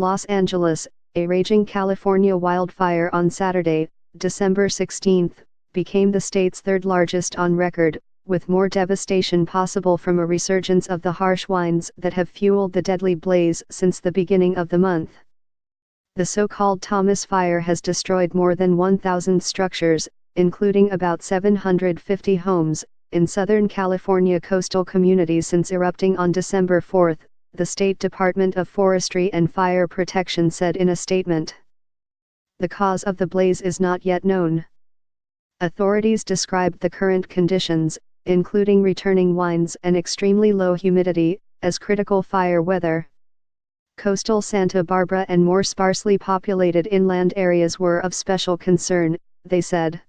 Los Angeles, a raging California wildfire on Saturday, December 16, became the state's third largest on record, with more devastation possible from a resurgence of the harsh winds that have fueled the deadly blaze since the beginning of the month. The so-called Thomas Fire has destroyed more than 1,000 structures, including about 750 homes, in Southern California coastal communities since erupting on December 4, the State Department of Forestry and Fire Protection said in a statement. The cause of the blaze is not yet known. Authorities described the current conditions, including returning winds and extremely low humidity, as critical fire weather. Coastal Santa Barbara and more sparsely populated inland areas were of special concern, they said.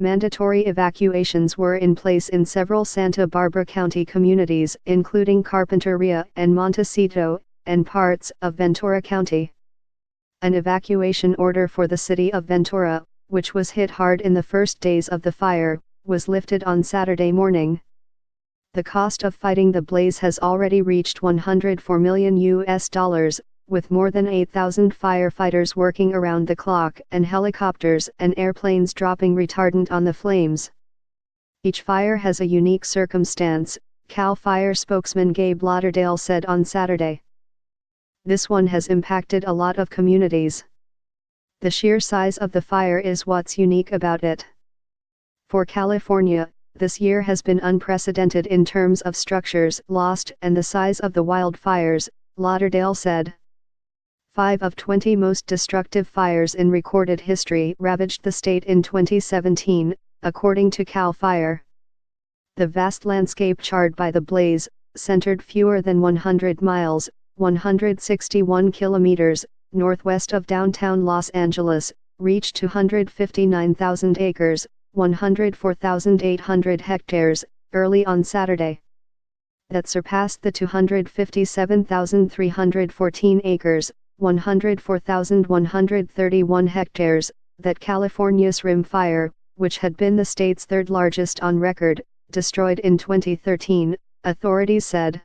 Mandatory evacuations were in place in several Santa Barbara County communities, including Carpinteria and Montecito, and parts of Ventura County. An evacuation order for the city of Ventura, which was hit hard in the first days of the fire, was lifted on Saturday morning. The cost of fighting the blaze has already reached $104 million, with more than 8,000 firefighters working around the clock and helicopters and airplanes dropping retardant on the flames. Each fire has a unique circumstance, CAL FIRE spokesman Gabe Lauderdale said on Saturday. This one has impacted a lot of communities. The sheer size of the fire is what's unique about it. For California, this year has been unprecedented in terms of structures lost and the size of the wildfires, Lauderdale said. 5 of 20 most destructive fires in recorded history ravaged the state in 2017, according to CAL FIRE. The vast landscape charred by the blaze, centered fewer than 100 miles, 161 kilometers, northwest of downtown Los Angeles, reached 259,000 acres, 104,800 hectares, early on Saturday. That surpassed the 257,314 acres, 104,131 hectares, that California's Rim Fire, which had been the state's third largest on record, destroyed in 2013, authorities said.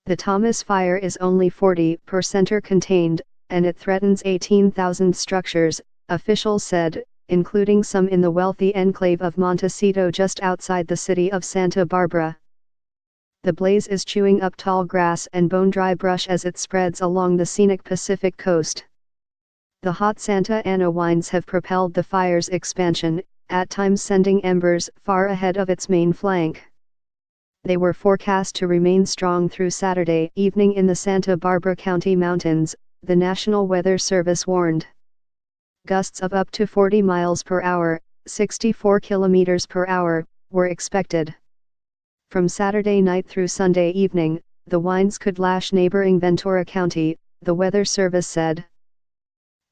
The Thomas Fire is only 40% contained, and it threatens 18,000 structures, officials said, including some in the wealthy enclave of Montecito just outside the city of Santa Barbara. The blaze is chewing up tall grass and bone-dry brush as it spreads along the scenic Pacific coast. The hot Santa Ana winds have propelled the fire's expansion, at times sending embers far ahead of its main flank. They were forecast to remain strong through Saturday evening in the Santa Barbara County mountains, the National Weather Service warned. Gusts of up to 40 miles per hour, 64 kilometers per hour, were expected. From Saturday night through Sunday evening, the winds could lash neighboring Ventura County, the Weather Service said.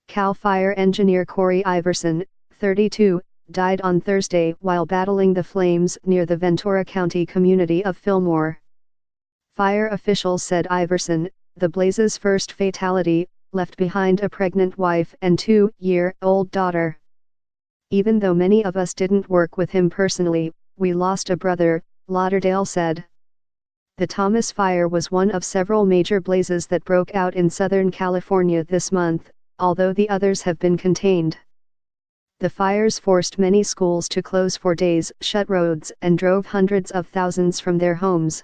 CAL FIRE engineer Corey Iverson, 32, died on Thursday while battling the flames near the Ventura County community of Fillmore. Fire officials said Iverson, the blaze's first fatality, left behind a pregnant wife and 2-year-old daughter. Even though many of us didn't work with him personally, we lost a brother, Lauderdale said. The Thomas Fire was one of several major blazes that broke out in Southern California this month, although the others have been contained. The fires forced many schools to close for days, shut roads, and drove hundreds of thousands from their homes.